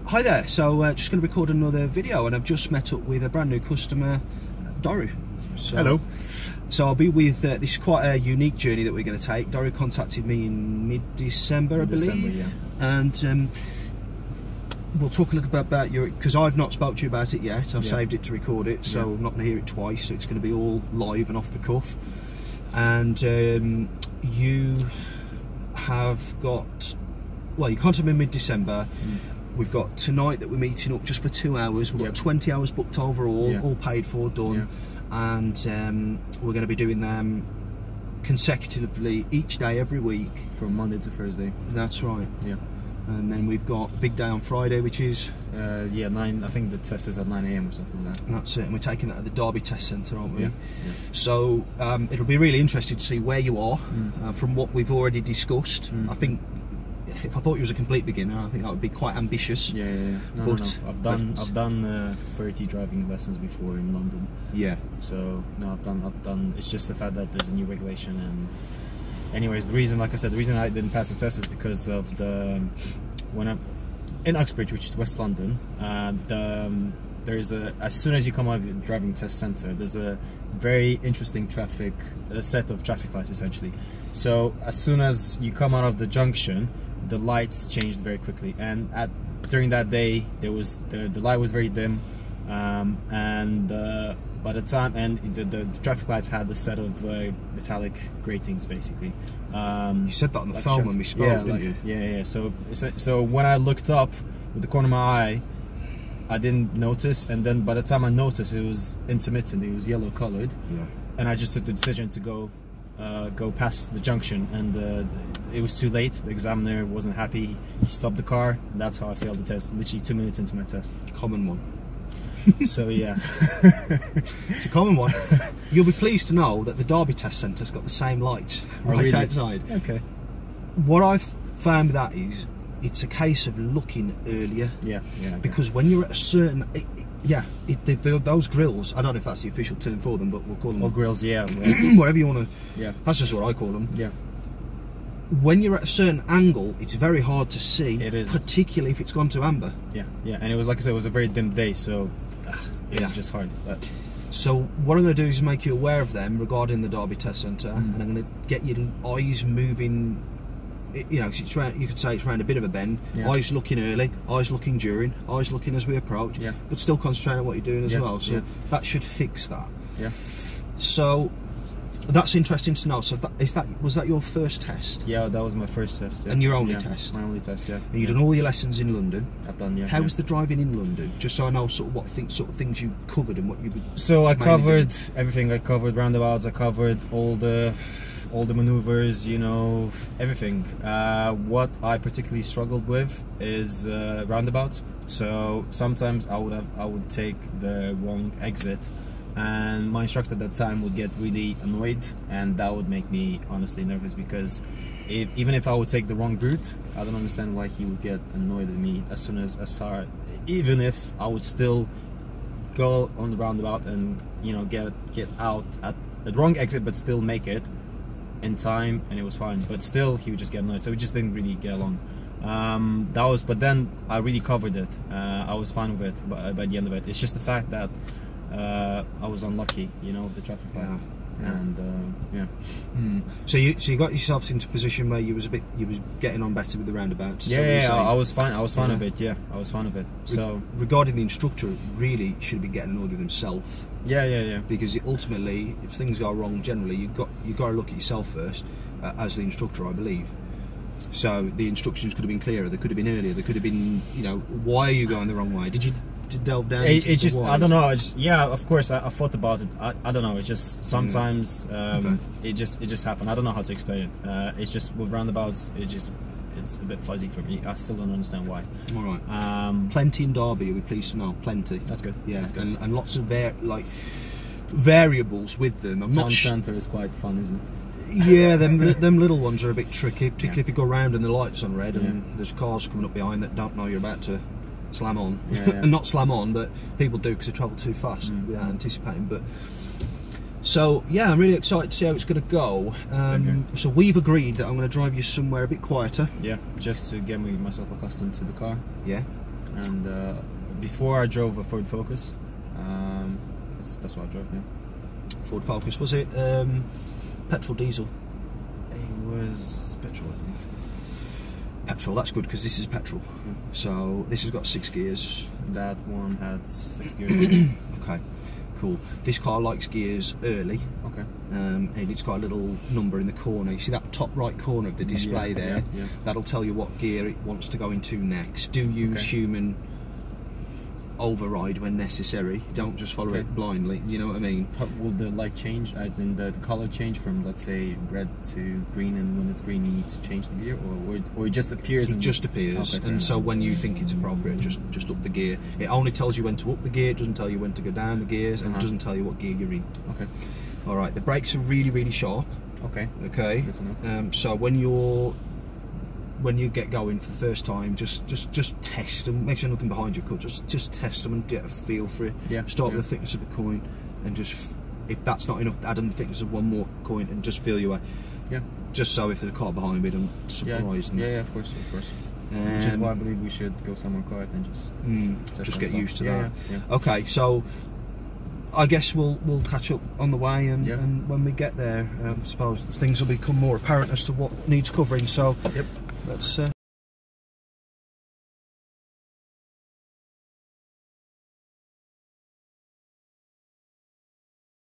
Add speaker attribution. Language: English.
Speaker 1: Hi there, so just going to record another video, and I've just met up with a brand new customer, Doru. So,
Speaker 2: hello.
Speaker 1: So I'll be with, this is quite a unique journey that we're going to take. Doru contacted me in mid-December, I believe.
Speaker 2: Yeah.
Speaker 1: And we'll talk a little bit about your, because I've not spoke to you about it yet. I've saved it to record it, so I'm not going to hear it twice, so it's going to be all live and off the cuff. And you have got, well, you contacted me in mid-December. We've got tonight that we're meeting up just for 2 hours. We've got 20 hours booked overall, all paid for, done. And we're going to be doing them consecutively each day, every week.
Speaker 2: From Monday to Thursday.
Speaker 1: That's right.
Speaker 2: Yeah.
Speaker 1: And then we've got a big day on Friday, which is?
Speaker 2: Yeah, 9, I think the test is at 9 AM or something like that.
Speaker 1: And that's it, and we're taking that at the Derby Test Centre, aren't we?
Speaker 2: Yeah.
Speaker 1: So it'll be really interesting to see where you are from what we've already discussed. I think if I thought you was a complete beginner, I think that would be quite ambitious.
Speaker 2: Yeah. No. I've done 30 driving lessons before in London. Yeah. So no, I've done. It's just the fact that there's a new regulation, and anyways, the reason, like I said, the reason I didn't pass the test is because of the when I'm in Uxbridge, which is West London. There's as soon as you come out of the driving test centre, there's a very interesting set of traffic lights essentially. So as soon as you come out of the junction, the lights changed very quickly, and during that day the light was very dim, and by the time the traffic lights had a set of metallic gratings basically.
Speaker 1: You said that on the phone when we spoke, didn't you?
Speaker 2: Yeah. So when I looked up with the corner of my eye, I didn't notice, and then by the time I noticed, it was intermittent. It was yellow colored, and I just took the decision to go past the junction, and it was too late. The examiner wasn't happy. He stopped the car, and that's how I failed the test. Literally 2 minutes into my test.
Speaker 1: Common one.
Speaker 2: So yeah,
Speaker 1: it's a common one. You'll be pleased to know that the Derby Test Centre's got the same lights outside. Okay. What I've found with that is it's a case of looking earlier. Yeah. Because when you're at a certain, those grills, I don't know if that's the official term for them, but we'll call them.
Speaker 2: Or grills,
Speaker 1: whatever you want to. Yeah. That's just what I call them. Yeah. When you're at a certain angle, it's very hard to see. It is, particularly if it's gone to amber. Yeah. And it was, like I said, it was a very dim day, so it was just hard. So what I'm going to do is make you aware of them regarding the Derby Test Centre, and I'm going to get your eyes moving. You know, cause you could say it's around a bit of a bend. Eyes looking early, eyes looking during, eyes looking as we approach, but still concentrating on what you're doing as well. So that should fix that. Yeah. So that's interesting to know. So was that your first test?
Speaker 2: Yeah, that was my first test.
Speaker 1: And your only test?
Speaker 2: My only test, yeah.
Speaker 1: And you've done all your lessons in London?
Speaker 2: I've done, yeah.
Speaker 1: How was the driving in London? Just so I know sort of sort of things you covered and what you would.
Speaker 2: So I covered everything. I covered roundabouts. I covered all the maneuvers, you know, everything. What I particularly struggled with is roundabouts. So sometimes I would take the wrong exit, and my instructor at that time would get really annoyed, and that would make me honestly nervous, because even if I would take the wrong route, I don't understand why he would get annoyed at me even if I would still go on the roundabout and, you know, get out at the wrong exit but still make it in time, and it was fine. But still, he would just get annoyed, so we just didn't really get along. But then I really covered it. I was fine with it by the end of it. It's just the fact that I was unlucky, you know, with the traffic light.
Speaker 1: So you got yourself into a position where you was getting on better with the roundabouts.
Speaker 2: I was fine. I was fine of it. Yeah, I was fine of it. So
Speaker 1: regarding the instructor, really should be getting annoyed with himself. Yeah. Because ultimately, if things go wrong, generally you got to look at yourself first, as the instructor, I believe. So the instructions could have been clearer. They could have been earlier. They could have been, you know, why are you going the wrong way? Did you delve down?
Speaker 2: It's just why? I don't know. Of course I thought about it. I don't know. It's just sometimes it just happened. I don't know how to explain it. It's just with roundabouts. It's a bit fuzzy for me. I still don't understand why.
Speaker 1: All right. Plenty in Derby. Are we pleased to know? Plenty.
Speaker 2: That's good.
Speaker 1: Yeah,
Speaker 2: that's good.
Speaker 1: And lots of variables with them.
Speaker 2: Town centre is quite fun, isn't it?
Speaker 1: Yeah, them little ones are a bit tricky, particularly if you go round and the light's on red and there's cars coming up behind that don't know you're about to slam on. And not slam on, but people do because they travel too fast without anticipating. But so yeah, I'm really excited to see how it's going to go. So we've agreed that I'm going to drive you somewhere a bit quieter.
Speaker 2: Yeah, just to get myself accustomed to the car.
Speaker 1: Yeah.
Speaker 2: And before I drove a Ford Focus. That's what I drove. Yeah.
Speaker 1: Ford Focus, was it petrol, diesel?
Speaker 2: It was petrol, I think.
Speaker 1: Petrol, that's good because this is petrol. So this has got 6 gears.
Speaker 2: That one had 6 gears.
Speaker 1: Okay, cool. This car likes gears early.
Speaker 2: Okay.
Speaker 1: And it's got a little number in the corner. You see that top right corner of the display there?
Speaker 2: Yeah.
Speaker 1: That'll tell you what gear it wants to go into next. Do use human override when necessary. Don't just follow it blindly. You know what I mean?
Speaker 2: Will the light change, as in the color change from, let's say, red to green, and when it's green you need to change the gear, or it just appears?
Speaker 1: It just appears, and so when you think it's appropriate, just up the gear. It only tells you when to up the gear. It doesn't tell you when to go down the gears, and it doesn't tell you what gear you're in. Okay. All right. The brakes are really, really sharp.
Speaker 2: Okay.
Speaker 1: Okay.
Speaker 2: Good to know.
Speaker 1: So when you get going for the first time, just test them. Make sure nothing behind your cut. Just test them and get a feel for it.
Speaker 2: Yeah.
Speaker 1: Start with the thickness of a coin, and just, if that's not enough, add in the thickness of one more coin, and just feel your way.
Speaker 2: Yeah.
Speaker 1: Just so if there's a car behind me, don't surprise them.
Speaker 2: Yeah, of course. Which is why I believe we should go somewhere quiet and
Speaker 1: just get used to that.
Speaker 2: Yeah.
Speaker 1: Okay, so I guess we'll catch up on the way, and when we get there, I suppose things will become more apparent as to what needs covering. So let's